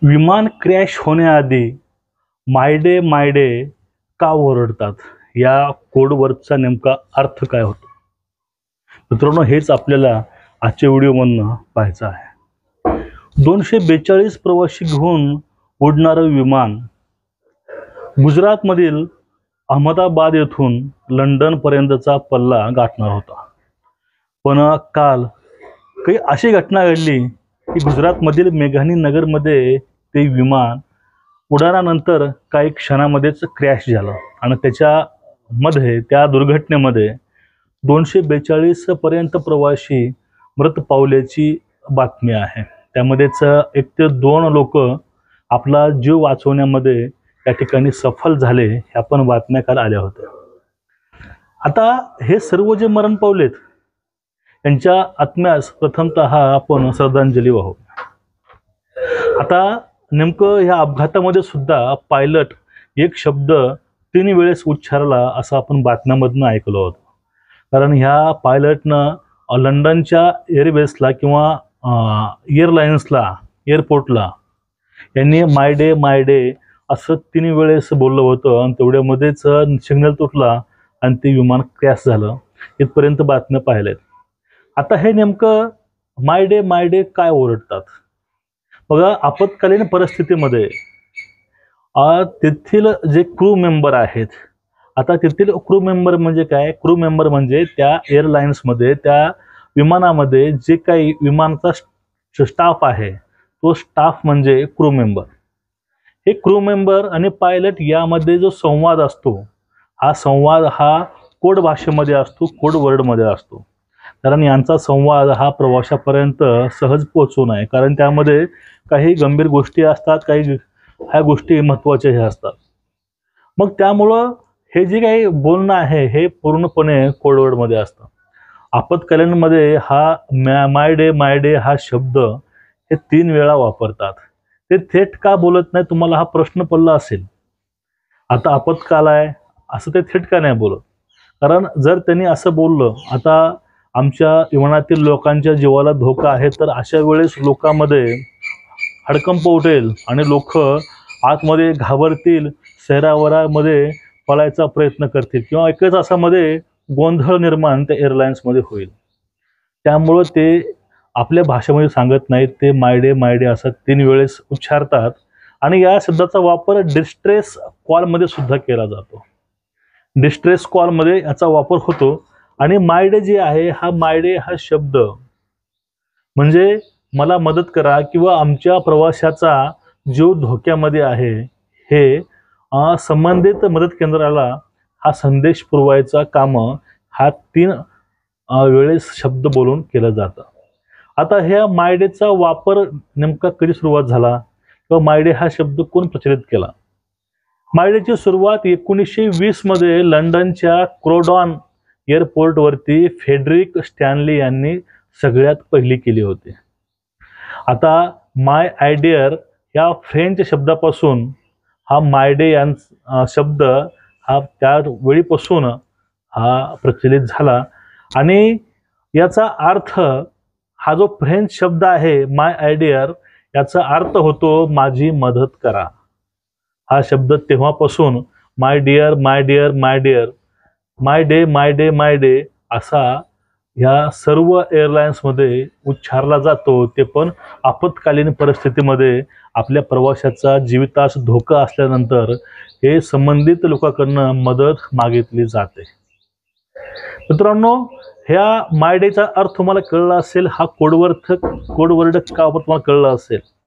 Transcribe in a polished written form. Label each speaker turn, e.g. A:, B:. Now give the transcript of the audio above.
A: विमान क्रॅश होण्याआधी माय डे का ओरडतात? या कोडवर्डचा नेमका अर्थ काय होतो? मित्रांनो, हेच आपल्याला आजच्या व्हिडिओमधनं पाहायचं आहे. 242 प्रवासी घेऊन उडणारं विमान गुजरातमधील अहमदाबाद येथून लंडनपर्यंतचा पल्ला गाठणार होता. पण काल काही अशी घटना घडली की गुजरातमधील मेघानी नगरमध्ये ते विमान उडाणानंतर काही क्षणामध्येच क्रॅश झालं आणि त्या दुर्घटनेमध्ये 242 पर्यंत प्रवासी मृत पावल्याची बातमी आहे. त्यामध्येच 1 ते 2 लोक आपला जीव वाचवण्यामध्ये त्या ठिकाणी सफल झाले, ह्या पण बातम्या काल आल्या होत्या. आता हे सर्व जे मरण पावलेत त्यांच्या आत्म्यास प्रथमतः आपण श्रद्धांजली वाहू. आता नेमकं ह्या अपघातामध्ये सुद्धा पायलट एक शब्द 3 वेळेस उच्चारला असं आपण बातम्यामधनं ऐकलं होतं. कारण ह्या पायलटनं लंडनच्या एअरबेसला किंवा एअरलाइन्सला एअरपोर्टला यांनी माय डे असं 3 वेळेस बोललं होतं आणि तेवढ्यामध्येच सिग्नल तुटला आणि ते विमान क्रॅश झालं. इथपर्यंत बातम्या पाहिल्यात. आता हे नेमकं माय डे काय ओरडतात? बघा, आपत्कालीन परिस्थितीमध्ये तेथील जे क्रू मेंबर आहेत, आता तेथील क्रू मेंबर म्हणजे काय? क्रू मेंबर म्हणजे त्या एअरलाइन्समध्ये, त्या विमानामध्ये जे काही विमानाचा स्टाफ आहे, तो स्टाफ म्हणजे क्रू मेंबर. हे क्रू मेंबर आणि पायलट यामध्ये जो संवाद असतो, हा संवाद हा कोड भाषेमध्ये असतो, कोड वर्डमध्ये असतो. कारण यांचा संवाद हा प्रवाशापर्यंत सहज पोहोचू नये, कारण त्यामध्ये काही गंभीर गोष्टी असतात, काही ह्या गोष्टी महत्त्वाच्या हे असतात. मग त्यामुळं हे जे काही बोलणं आहे हे पूर्णपणे कोडवर्डमध्ये असतं. आपत्कालीनमध्ये हा माय डे हा शब्द हे 3 वेळा वापरतात. ते थेट का बोलत नाही, तुम्हाला हा प्रश्न पडला असेल. आता आपत्काल आहे असं ते थेट का नाही बोलत? कारण जर त्यांनी असं बोललं, आता आमच्या विमानातील लोकांच्या जीवाला धोका आहे, तर अशा वेळेस लोकांमध्ये हडकंप उठेल आणि लोक आतमध्ये घाबरतील, शहरावरामध्ये पळायचा प्रयत्न करतील किंवा एकच असामध्ये गोंधळ निर्माण त्या एअरलाइन्समध्ये होईल. त्यामुळं ते आपल्या भाषेमध्ये सांगत नाहीत, ते माय डे असं 3 वेळेस उच्चारतात. आणि या शब्दाचा वापर डिस्ट्रेस कॉलमध्ये सुद्धा केला जातो. डिस्ट्रेस कॉलमध्ये याचा वापर होतो. आणि माय डे जे आहे, हा शब्द म्हणजे मला मदत करा किंवा आमच्या प्रवाशाचा जीव धोक्यामध्ये आहे, हे संबंधित मदत केंद्राला हा संदेश पुरवायचा काम हा 3 वेळेस शब्द बोलून केलं जातं. आता ह्या माय डेचा वापर नेमका कधी सुरुवात झाला किंवा माय डे हा शब्द कोण प्रचलित केला? माय डेची सुरुवात 1920 मध्ये लंडनच्या क्रोडॉन एअरपोर्टवरती फेडरिक स्टॅनली यांनी सगळ्यात पहिली केली होती. आता माय आयडियर या फ्रेंच शब्दापासून हा माय डे या शब्द हा त्या वेळीपासून हा प्रचलित झाला. आणि याचा अर्थ, हा जो फ्रेंच शब्द आहे माय आयडियर, याचा अर्थ होतो माझी मदत करा. हा शब्द तेव्हापासून माय डिअर माय डे असा ह्या सर्व एअरलाइन्समध्ये उच्चारला जातो. ते पण आपत्कालीन परिस्थितीमध्ये आपल्या प्रवाशाचा जीवितास धोका असल्यानंतर हे संबंधित लोकांकडून मदत मागितली जाते. मित्रांनो, ह्या माय डेचा अर्थ तुम्हाला कळला असेल, हा कोडवर्ड का तुम्हाला कळला असेल.